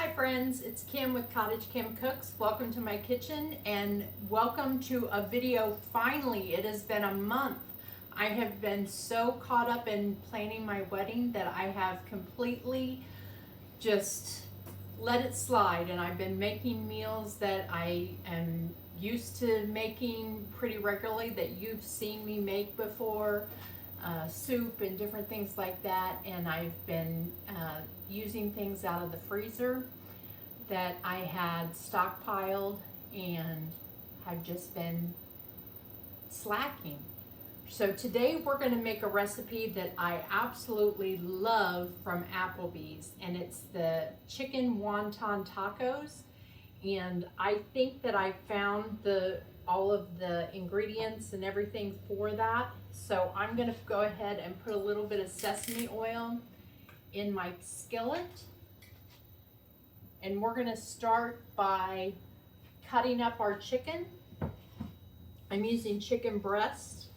Hi friends, it's Kim with CottageKimCooks. Welcome to my kitchen and welcome to a video. Finally, it has been a month. I have been so caught up in planning my wedding that I have completely just let it slide, and I've been making meals that I am used to making pretty regularly that you've seen me make before. Soup and different things like that, and I've been using things out of the freezer that I had stockpiled and have just been slacking. So today we're going to make a recipe that I absolutely love from Applebee's, and it's the chicken wonton tacos. And I think that I found all of the ingredients and everything for that. So I'm going to go ahead and put a little bit of sesame oil in my skillet. And we're going to start by cutting up our chicken. I'm using chicken breast.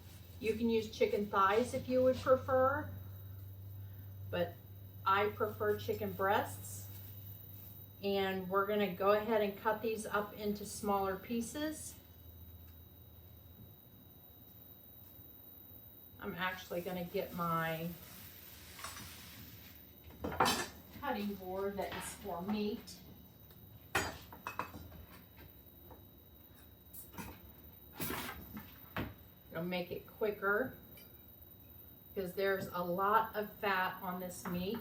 You can use chicken thighs if you would prefer, but I prefer chicken breasts. And we're going to go ahead and cut these up into smaller pieces. I'm actually going to get my cutting board that is for meat. It'll make it quicker because there's a lot of fat on this meat,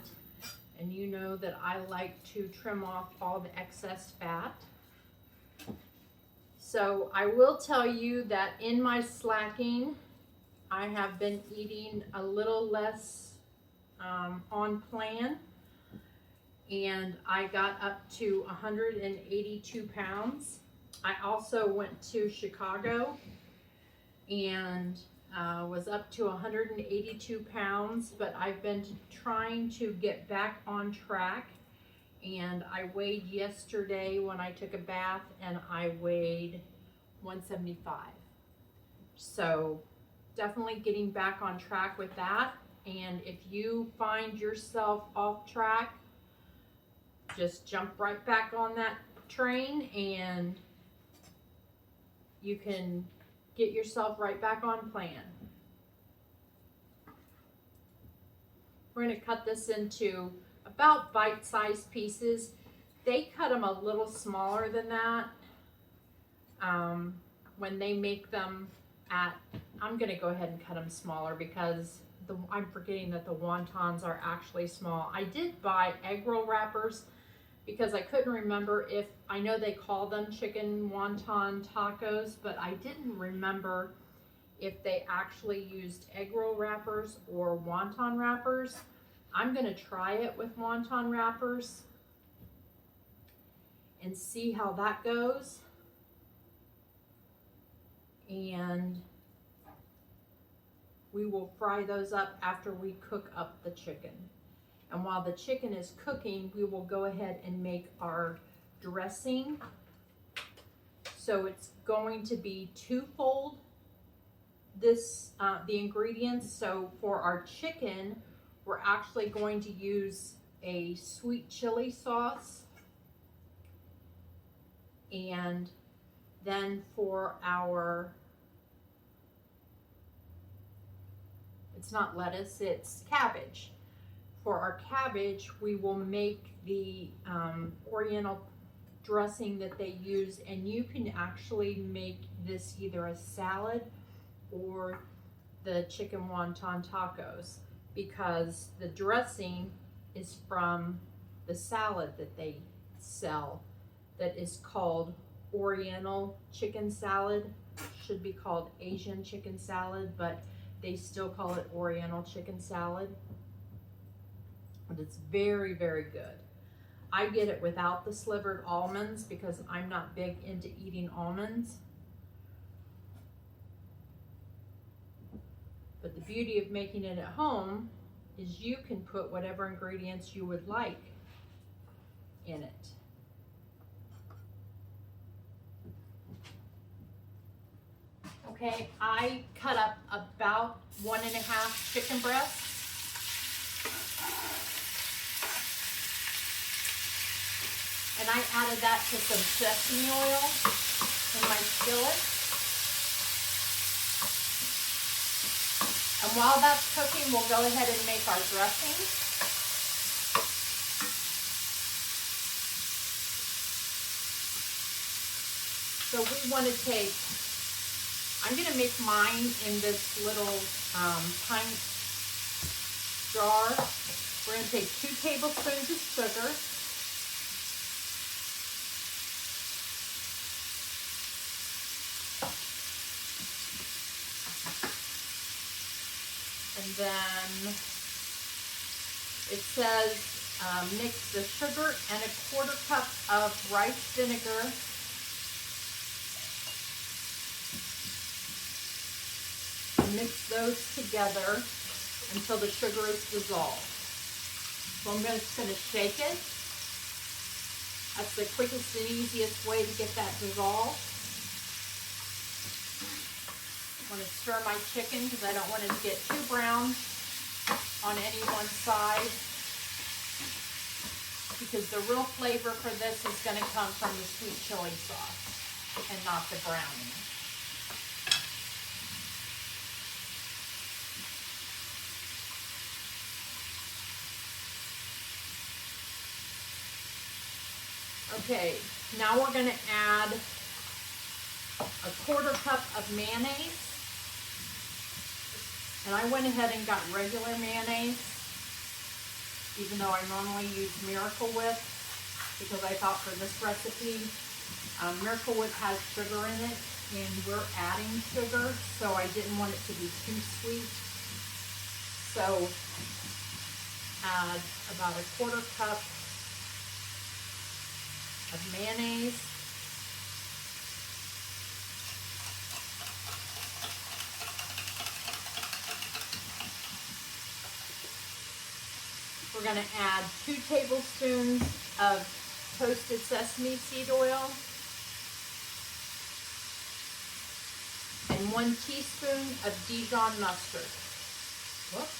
and you know that I like to trim off all the excess fat. So I will tell you that in my slacking, I have been eating a little less on plan, and I got up to 182 pounds. I also went to Chicago and was up to 182 pounds, but I've been trying to get back on track. And I weighed yesterday when I took a bath, and I weighed 175. So definitely getting back on track with that. And if you find yourself off track, just jump right back on that train and you can get yourself right back on plan. We're going to cut this into about bite-sized pieces. They cut them a little smaller than that when they make them at, I'm going to go ahead and cut them smaller because I'm forgetting that the wontons are actually small. I did buy egg roll wrappers because I couldn't remember if, I know they call them chicken wonton tacos, but I didn't remember if they actually used egg roll wrappers or wonton wrappers. I'm going to try it with wonton wrappers and see how that goes. And we will fry those up after we cook up the chicken. And while the chicken is cooking, we will go ahead and make our dressing. So it's going to be twofold, the ingredients. So for our chicken, we're actually going to use a sweet chili sauce. And then for our, it's not lettuce, it's cabbage. For our cabbage, we will make the Oriental dressing that they use, and you can actually make this either a salad or the chicken wonton tacos, because the dressing is from the salad that they sell that is called Oriental chicken salad. Should be called Asian chicken salad, but they still call it Oriental chicken salad. And it's very, very good. I get it without the slivered almonds because I'm not big into eating almonds. But the beauty of making it at home is you can put whatever ingredients you would like in it. Okay, I cut up about 1.5 chicken breasts. And I added that to some sesame oil in my skillet. And while that's cooking, we'll go ahead and make our dressing. So we want to take, I'm going to make mine in this little pint jar. We're going to take 2 tablespoons of sugar. And then it says mix the sugar and 1/4 cup of rice vinegar and mix those together until the sugar is dissolved. So I'm just going to shake it. That's the quickest and easiest way to get that dissolved. I want to stir my chicken because I don't want it to get too brown on any one side, because the real flavor for this is going to come from the sweet chili sauce and not the browning. Okay, now we're going to add 1/4 cup of mayonnaise. And I went ahead and got regular mayonnaise, even though I normally use Miracle Whip, because I thought for this recipe, Miracle Whip has sugar in it, and we're adding sugar, so I didn't want it to be too sweet. So add about 1/4 cup of mayonnaise. We're going to add 2 tablespoons of toasted sesame seed oil and 1 teaspoon of Dijon mustard. Whoops.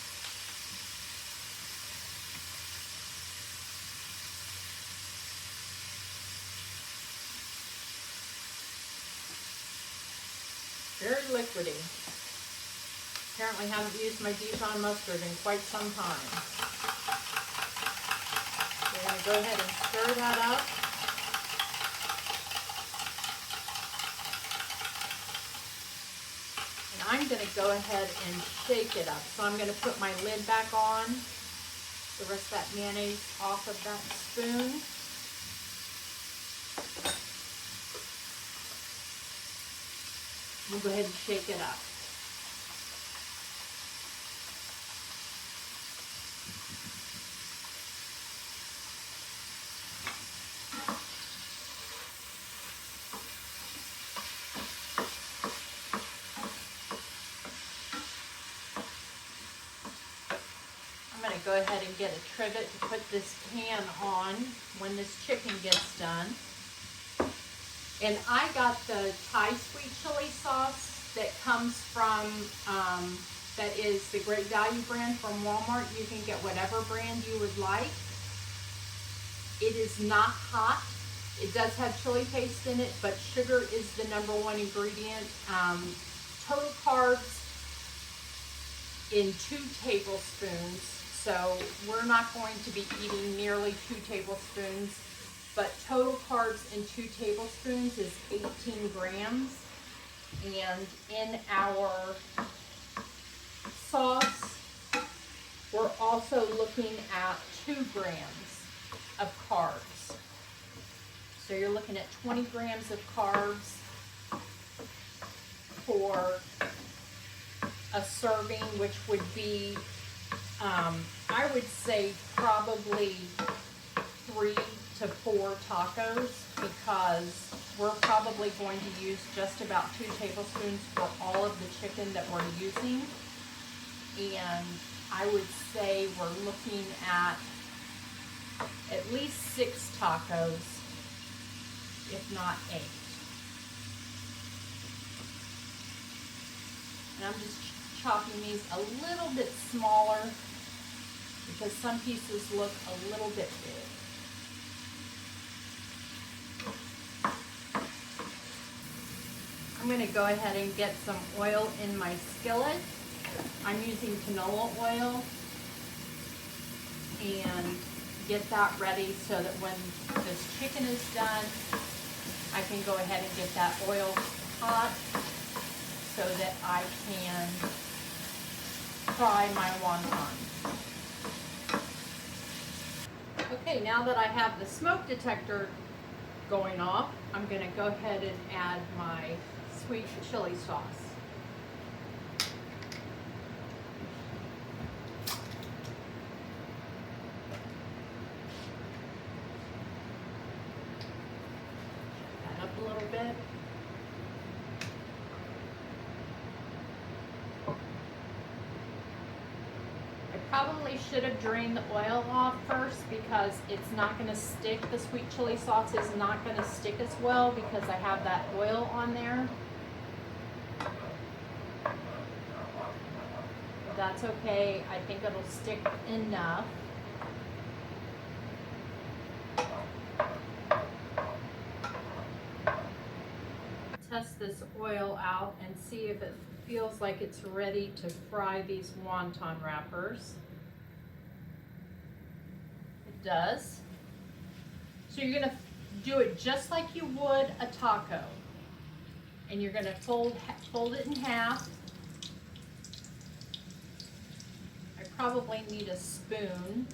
Very liquidy. Apparently haven't used my Dijon mustard in quite some time. We're going to go ahead and stir that up. And I'm going to go ahead and shake it up. So I'm going to put my lid back on. The rest of that mayonnaise off of that spoon. We'll go ahead and shake it up. I'm going to go ahead and get a trivet to put this pan on when this chicken gets done. And I got the Thai sweet chili sauce that comes from, that is the Great Value brand from Walmart. You can get whatever brand you would like. It is not hot. It does have chili paste in it, but sugar is the #1 ingredient. Total carbs in 2 tablespoons. So we're not going to be eating nearly 2 tablespoons. But total carbs in 2 tablespoons is 18 grams. And in our sauce, we're also looking at 2 grams of carbs. So you're looking at 20 grams of carbs for a serving, which would be, I would say probably 3 to 4 tacos, because we're probably going to use just about 2 tablespoons for all of the chicken that we're using. And I would say we're looking at least 6 tacos, if not 8. And I'm just chopping these a little bit smaller because some pieces look a little bit big. going to go ahead and get some oil in my skillet. I'm using canola oil, and get that ready so that when this chicken is done, I can go ahead and get that oil hot so that I can fry my wonton. Okay, now that I have the smoke detector going off, I'm going to go ahead and add my sweet chili sauce. Add up a little bit. Probably should have drained the oil off first because it's not going to stick. The sweet chili sauce is not going to stick as well because I have that oil on there. But that's okay. I think it'll stick enough. Test this oil out and see if it feels like it's ready to fry these wonton wrappers. It does. So you're going to do it just like you would a taco. And you're going to fold it in half. I probably need a spoon.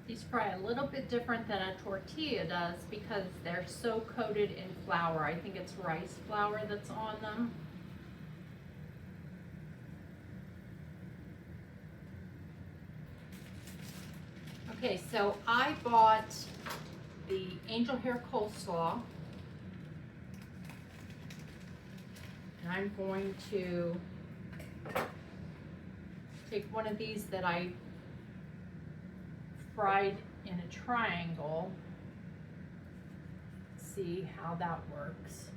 These fry a little bit different than a tortilla does because they're so coated in flour. I think it's rice flour that's on them. Okay, so I bought the angel hair coleslaw. And I'm going to take one of these that I fried in a triangle, see how that works.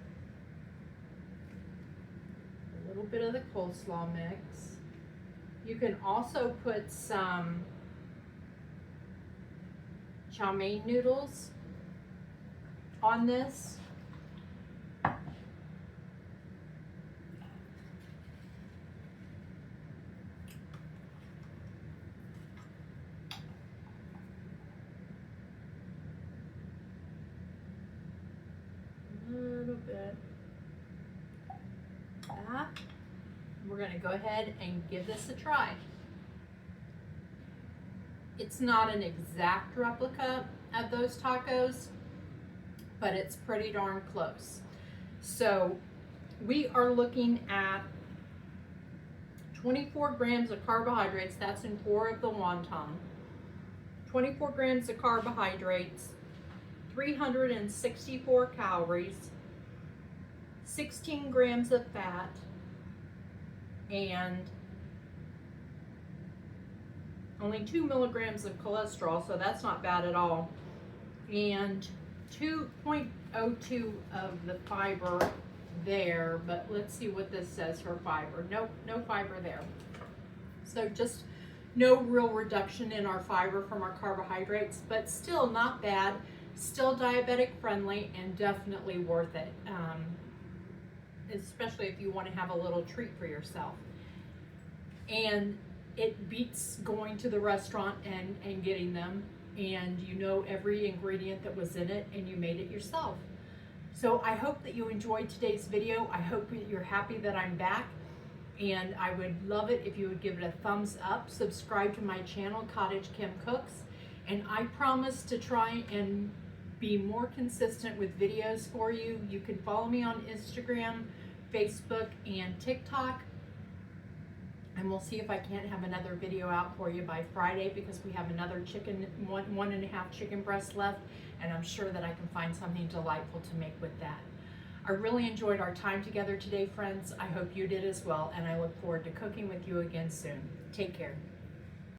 A little bit of the coleslaw mix. You can also put some chow mein noodles on this. Bit. We're going to go ahead and give this a try. It's not an exact replica of those tacos, but it's pretty darn close. So we are looking at 24 grams of carbohydrates. That's in 4 of the wonton. 24 grams of carbohydrates, 364 calories, 16 grams of fat, and only 2 milligrams of cholesterol, so that's not bad at all, and 2.02 of the fiber there, but let's see what this says for fiber. Nope, no fiber there. So just no real reduction in our fiber from our carbohydrates, but still not bad, still diabetic friendly, and definitely worth it. Especially if you want to have a little treat for yourself. And it beats going to the restaurant and getting them, and you know every ingredient that was in it and you made it yourself. So I hope that you enjoyed today's video. I hope that you're happy that I'm back, and I would love it if you would give it a thumbs up, subscribe to my channel, CottageKimCooks, and I promise to try and be more consistent with videos for you. You can follow me on Instagram, Facebook, and TikTok. And we'll see if I can't have another video out for you by Friday, because we have another chicken, one and a half chicken breast left, and I'm sure that I can find something delightful to make with that. I really enjoyed our time together today, friends. I hope you did as well, and I look forward to cooking with you again soon. Take care.